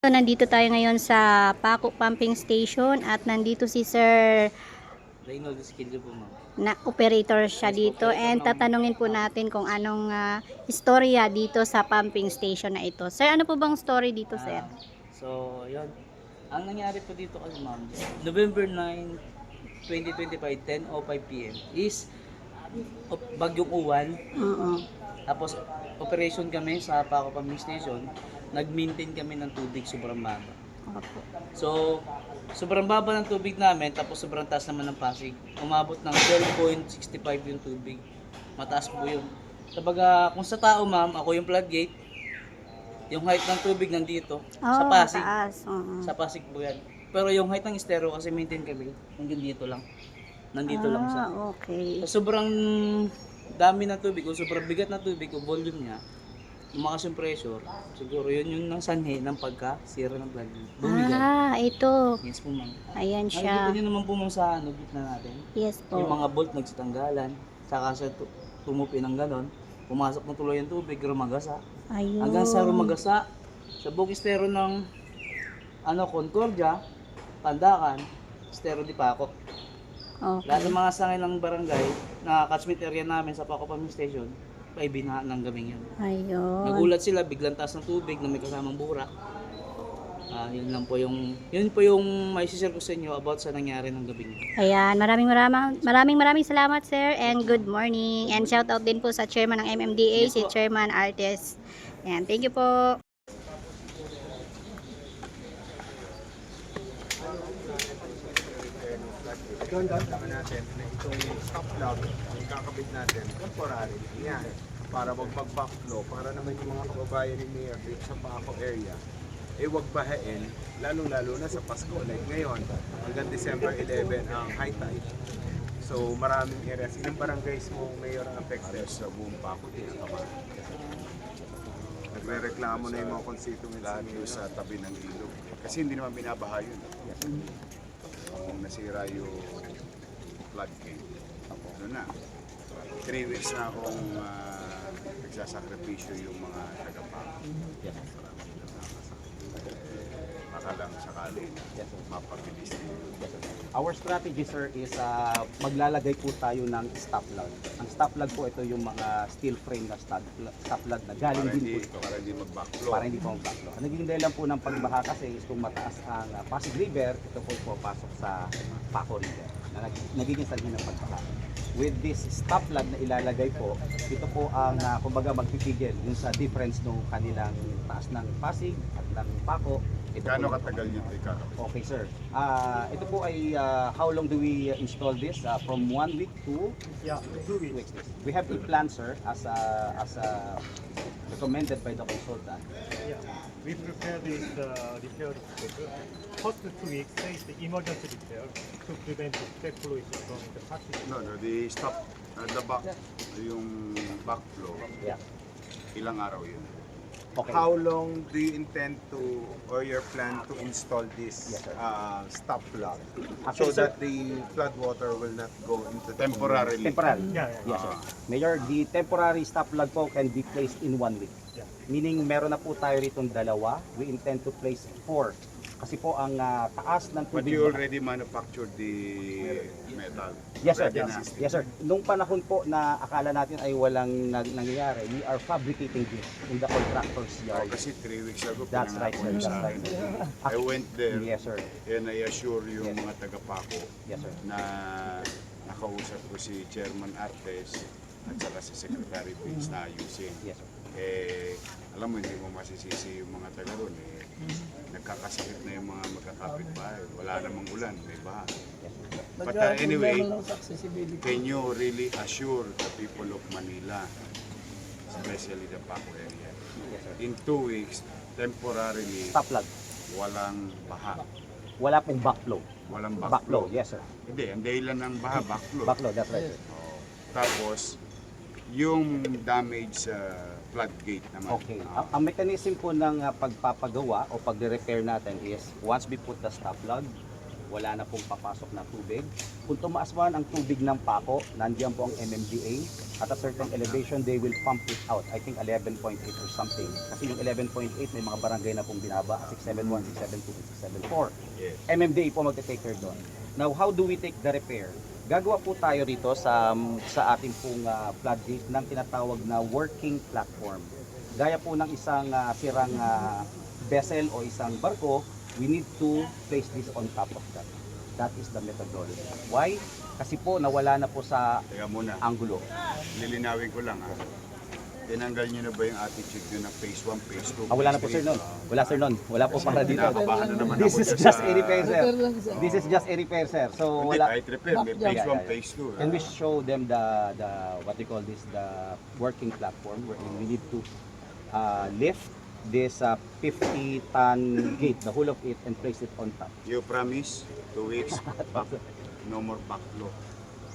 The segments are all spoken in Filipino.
So, nandito tayo ngayon sa Paco Pumping Station at nandito si Sir Reynolds Esquilio po, ma'am. na operator siya Yes, dito, operator and ng tatanungin po natin kung anong istorya dito sa pumping station na ito. Sir, ano po bang story dito, sir? So, yun. Ang nangyari po dito kasi, ma'am, November 9, 2025, 10:05 p.m. is bagyong uwan. Oo. Tapos, operation kami sa Paco Pumping Station. Nag-maintain kami ng tubig sobrang baba. Opo. So, sobrang baba ng tubig namin, tapos sobrang taas naman ng Pasig. Umabot ng 12.65 yung tubig. Mataas po yun. Sabaga, kung sa tao, ma'am, ako yung floodgate. Yung height ng tubig nandito, sa Oh, Pasig. mataas. Oo. Sa Pasig po yan. Pero yung height ng estero, kasi maintain kami, hanggang dito lang. Nandito lang siya. Okay. So, sobrang dami ng tubig, o sobrang bigat ng tubig, o volume niya, lumakas yung pressure, siguro yun yung sanhi ng pagkasira ng floodgate. Bumigay. Ito. Yes po, ma'am. Ayan Nakikita siya. nyo naman po ma'am sa gitna natin. Yes Yung po. mga bolt nagsitanggalan, saka sa tumupi ng ganon, pumasok ng tuloy yung tubig, rumagasa. Ayun. Hanggang sa rumagasa, sa buong estero ng Concordia, Pandakan, estero di Paco. Lahat Okay. ng mga sangay ng barangay na catchment area namin sa Paco Pumping Station, ay binahaan ng gabing yun. Ayun. Nagulat sila, biglang taas ng tubig na may kasamang burak. Yun po yung may share ko sa inyo about sa nangyari ng gabing yun. Ayan, maraming salamat, sir, and good morning. And shout out din po sa chairman ng MMDA, Yes si po. Chairman Artes. Ayan, thank you po. Tandaan naman natin na itong stop plug ang kakabit natin temporary yan para wag mag-backflow, para naman yung mga kababayan ni Mayor dito sa Paco area wag bahain, lalo-lalo na sa Pasko like ngayon hanggang December 11 ang high tide. So maraming areas. Ilang barangays mo, Mayor, ang affected sa buong Paco din ang kamay? Nagre-reklamo na yung mga constituents lahat sa tabi ng ilog kasi hindi naman binabaha yun. Kung nasira yung floodgate, ano na, 3 weeks na akong nagsasakripisyo yung mga taga-Paco. Baka lang sakali mapabilis din. Our strategy, sir, is maglalagay po tayo ng stop lug. Ang stop lug po, ito yung mga steel frame na stop lug na galing din po ito. Para hindi mag-backflow. Para hindi po mag-backflow. Ang naging dahilan po ng pagbaha kasi is kung mataas ang Pasig River, ito po papasok sa Paco River na nagiging sanhi ng pagbaha. With this stop lug na ilalagay po, ito po ang kumbaga magpipigil yung sa difference ng kanilang taas ng Pasig at ng Paco. Gaano katagal yun ito kakabit? Okay, sir. Ito po ay how long do we install this? From 1 week to 2 weeks. We have a plan, sir, as recommended by the consultant. Yeah, we prepare this repair schedule. First 2 weeks is the emergency repair to prevent the step fluid from the passage. No, the stop, the back, yung backflow, Yeah. ilang araw yun? Okay. How long do you intend to, or your plan to install this Yes, sir. stop plug Actually, so that the flood water will not go into temporarily? Temporary. Yeah. Yes, sir. Mayor, the temporary stop lug po can be placed in 1 week. Yeah. Meaning, meron na po tayo ritong dalawa. We intend to place 4. Kasi po ang taas ng But tubig. you already manufactured the metal? Yes, sir. Ready na? Yes, sir. Nung panahon po na akala natin ay walang nangyayari, we are fabricating this in the contractor's Oh, yard. kasi 3 weeks ago, That's right, pinangako sir. niyo That's sa right. akin. I went there Yes, sir. and I assure yung Yes. mga taga-Paco Yes, sir. na nakausap ko si Chairman Artes at saka si Secretary Pins na ayusin. Yes, sir. Alam mo, hindi mo masisisi yung mga taga ron. Nagkakasakit na yung mga magkakapit-bahay. Wala namang ulan, may baha. Yes, sir. But anyway, can you really assure the people of Manila, especially the Paco area, Yes, sir. in 2 weeks, temporarily, Stop lug. walang baha, Wala pong backflow. walang Backflow, backflow? yes, sir. Hindi, ang dahilan ng baha, backflow. Backflow, that's right, sir. Oh, tapos, yung damage sa floodgate naman. Okay. Ah, Ang mechanism po ng pagpapagawa o pagre-repair natin is once we put the stop lug, wala na pong papasok na tubig. Kung tumaas man ang tubig ng Paco, nandiyan po ang MMDA. At a certain elevation, they will pump it out. I think 11.8 or something. Kasi yung 11.8, may mga barangay na pong binaba, 671, 672, 674. Yes. MMDA po magte-take care doon. Now, how do we take the repair? Gagawa po tayo rito sa ating pong floodgate ng tinatawag na working platform. Gaya po ng isang sirang vessel o isang barko, we need to place this on top of that. That is the methodology. Why? Kasi po nawala na po sa Teka muna, anggulo. lilinawin ko lang ha. Tinanggal niyo na ba yung attitude niyo na phase 1, phase 2, Wala na po sir noon. Wala sir noon. Wala po para dito. Kinakabahan na naman This ako is dyan just sa- a repair sir. This is just a repair sir. So Hindi, wala. kahit repair, may phase Yeah, 1, yeah. phase 2. Can we show them the what they call this, the working platform where we need to lift this 50-ton gate, the whole of it, and place it on top. You promise 2 weeks, back, no more backflow.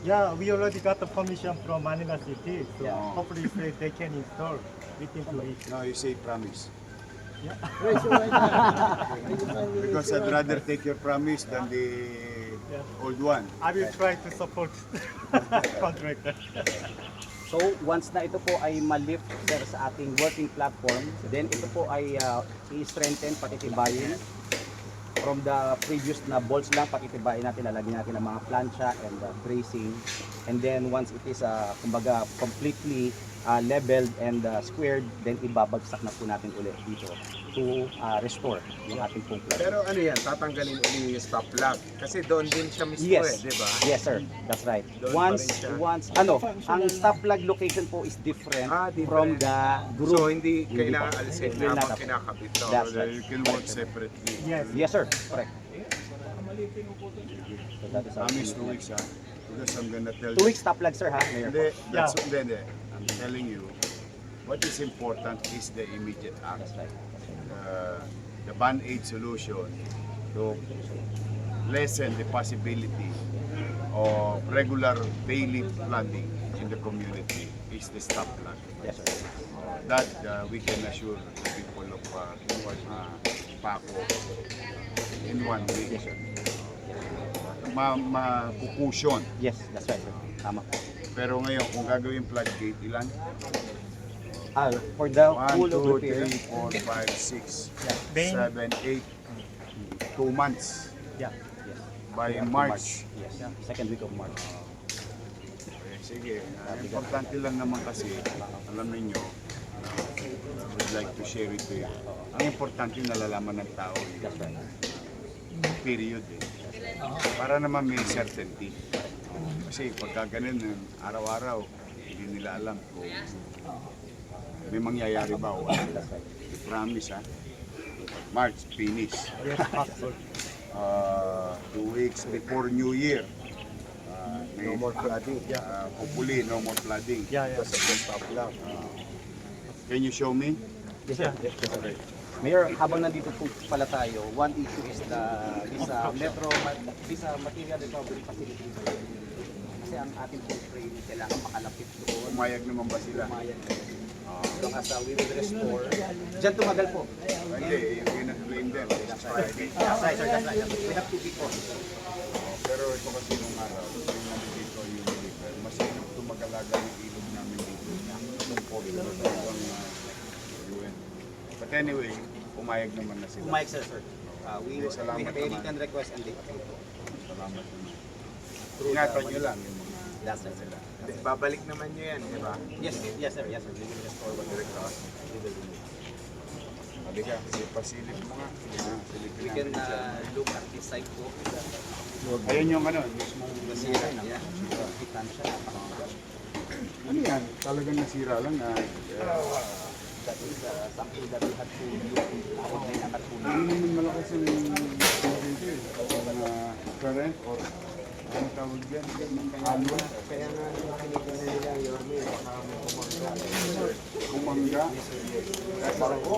Yeah, we already got the permission from Manila City, so Yeah. hopefully they can install within 2 weeks. No, you say promise. Yeah. Because I'd rather take your promise than the old one. I will try to support contractor. So once na ito po ay ma-lift sir sa ating working platform, then ito po ay i-strengthen, patitibayin. From the previous na bolts lang, patitibayin natin, lalagyan natin ng mga plancha and bracing. And then once it is kumbaga completely leveled and squared, then ibabagsak na po natin ulit dito to restore yung ating pong platform. Pero ano yan, tatanggalin ulit yung stop lock. Kasi doon din siya mismo Yes. di ba? Yes sir, that's right. Doon Once pa rin siya. ang stop plug location po is different, Different. from the group. So hindi Hindi kailangan po. alisin Hindi na na habang po. kinakabit. No, That's right. you can work separately. Yes. Yes sir, correct. So that is our Promise 2 weeks ha. Because I'm gonna tell 2 weeks stop plug sir ha, Mayor. Hindi, that's, hindi. I'm telling you, what is important is the immediate act. That's right. The band-aid solution to lessen the possibility of regular daily flooding in the community is the stop plug. Yes sir. That we can assure the people of Paco in 1 week. Yes sir. Mapukusyon. Yes, that's right sir. Tama. Pero ngayon, kung gagawin floodgate, ilan? For the 1, full of 2, repair. 3, 4, 5, 6, Main- 7, 8, 2 months. Yeah. Yes. By Up to March. Yes. Second week of March. Okay, sige. Importante lang naman kasi, alam ninyo, I would like to share it to you. Ang importante nalalaman ng tao, That's right. period eh. Para naman may certainty. Kasi pagka ganun, araw-araw, hindi nila alam kung may mangyayari ba o wala. I promise ha. March, finish. Yes, possible. 2 weeks before New Year. No more flooding. Hopefully, no more flooding. Yeah, yeah. Because of the stop lock. Can you show me? Yes sir. Yes, sir. Mayor, habang nandito po pala tayo, one issue is this material recovery facility. Kasi ang ating pong frame kailangan makalapit doon. Pumayag naman ba sila? Umayan. So as we will restore. Diyan tumagal po. Hindi, you cannot blame them. It's Friday. That's right sir, that's right. We have to be cautious. Pero ito kasi nung araw, yung namin dito, yung river, mas tumagalaga yung ilog namin dito. Itong portion na talagang ruin. But anyway, pumayag naman na sila. Umayag sir. We Salamat have a naman. written request and they approve. Salamat naman. Ingatan nyo lang. That's right sir. Babalik naman nyo yan, di ba? Yes, yes sir, yes sir. We will restore what we recover. We will remove. Halika, pasilip mo nga. Silipin We can namin siya. look at this site po. Ayun yung ano, mismong Nasira na. Yeah. Kitan siya. ano yan, talagang nasira lang na That is something that we had to look at may nakatulong. hindi naman malakas yung dito eh. Current or ano tawag dyan? Ano? Kaya nga nakikita nila Yorme, baka may kumangga. Kumangga? Barko?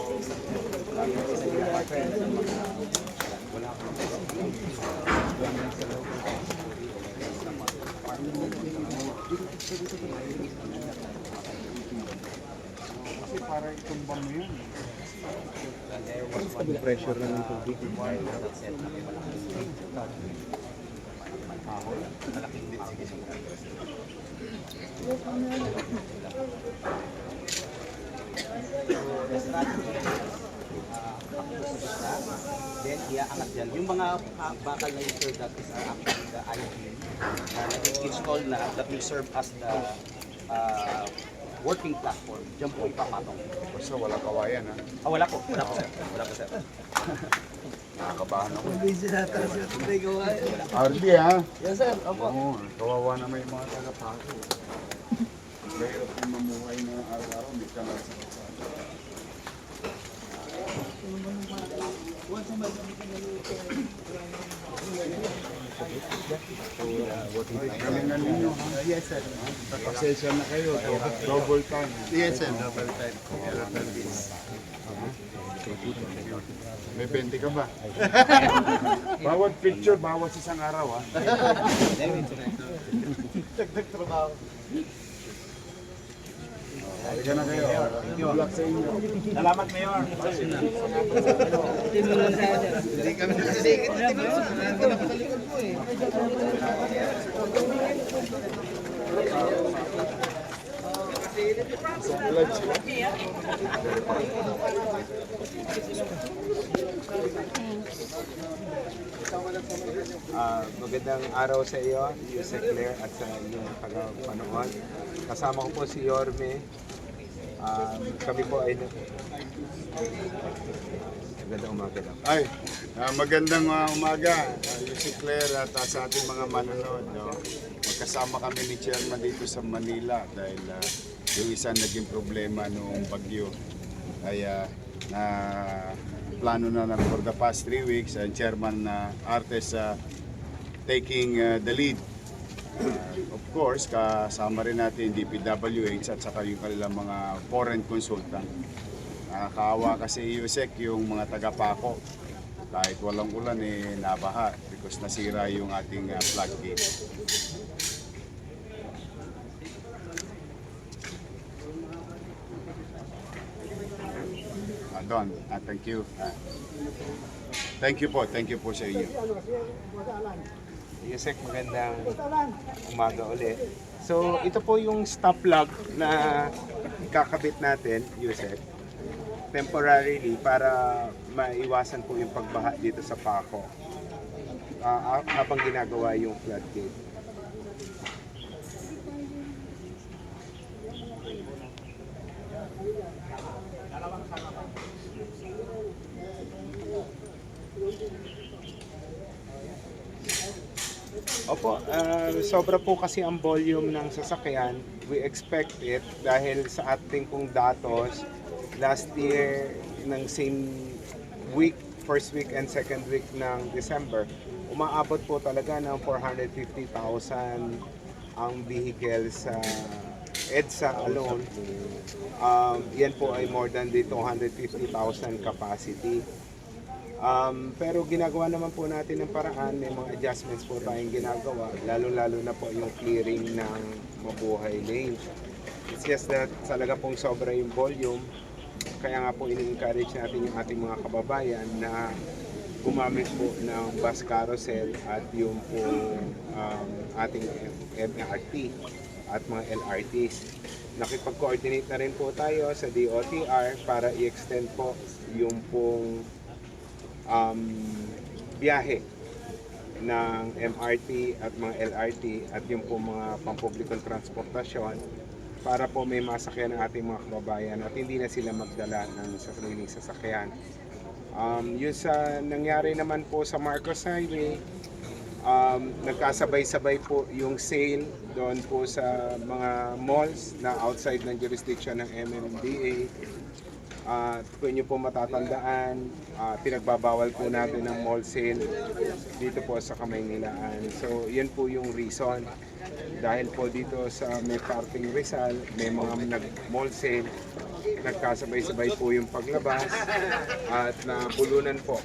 Kasi para itumbang mo yun. Pressure na ng tubig. Then, iaangat yan. Yung mga bakal na yung sir, that is actually the I-beam na nag-install na that will serve as the working platform. Diyan po ipapatong. Basta wala kawayan ha. Wala po. Wala po, sir. Wala po, sir. Nakakabahan ako. RD ha? Yes sir, opo. Oo, kawawa naman yung mga taga-Paco. Mahirap yung mamuhay na araw-araw, may kalas sa kasama. Galingan ninyo ha? Yes sir. Pasensya na kayo, double time. Yes sir, double time. May 20 ka ba? Bawat picture, bawat isang araw ha? Dagdag trabaho. Halika na kayo. Good luck sa inyo. Salamat, Mayor. Hindi kami nakasigit. Vlog sila. Magandang araw sa iyo, Yusek Claire at sa inyong tagapanood. Kasama ko po si Yorme. Kami po ay magandang umaga daw. Ay, magandang umaga, Yusek Claire at sa ating mga manonood. No? Magkasama kami ni Chairman dito sa Manila dahil yung isa naging problema noong bagyo. Kaya na plano na lang for the past 3 weeks and Chairman Artes taking the lead. Of course, kasama rin natin DPWH at saka yung kanilang mga foreign consultant. Nakakaawa kasi USEC yung mga taga-Paco. Kahit walang ulan nabaha because nasira yung ating floodgate. Don, thank you. Thank you po sa inyo. Yusek, magandang umaga ulit. So, ito po yung stop log na kakabit natin, Yusek, temporarily para maiwasan po yung pagbaha dito sa Paco habang ginagawa yung floodgate. Opo, sobra po kasi ang volume ng sasakyan. We expect it dahil sa ating pong datos last year ng same week, first week and second week ng December, umaabot po talaga ng 450,000 ang vehicle sa EDSA alone. Yan po ay more than the 250,000 capacity. Pero ginagawa naman po natin ng paraan, may mga adjustments po tayong ginagawa, lalo-lalo na po yung clearing ng Mabuhay Lane. It's just that talaga pong sobra yung volume, kaya nga po in-encourage natin yung ating mga kababayan na gumamit po ng bus carousel at yung po ating MRT at mga LRTs. Nakipag-coordinate na rin po tayo sa DOTR para i-extend po yung pong biyahe ng MRT at mga LRT at yung po mga pampublikong transportasyon para po may masakyan ng ating mga kababayan at hindi na sila magdala ng sariling sasakyan. Yun sa nangyari naman po sa Marcos Highway, nagkasabay-sabay po yung sale doon po sa mga malls na outside ng jurisdiction ng MMDA. Kung nyo po matatandaan, pinagbabawal po natin ng mall sale dito po sa Kamaynilaan. So, yan po yung reason. Dahil po dito sa may parking Rizal, may mga nag-mall sale, nagkasabay-sabay po yung paglabas at nabulunan po.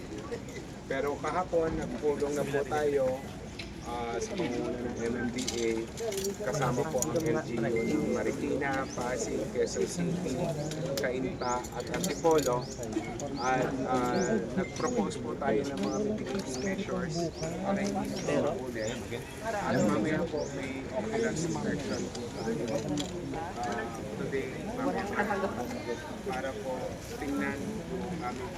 Pero kahapon, nagpulong na po tayo sa pangunguna ng MMDA, kasama po ang LGU ng Marikina, Pasig, Quezon City, Cainta at Antipolo. At nag-propose po tayo ng mga mitigating measures para hindi ito ulit. At mamaya po may occurrence inspection po tayo today, mamaya, para po tingnan kung aming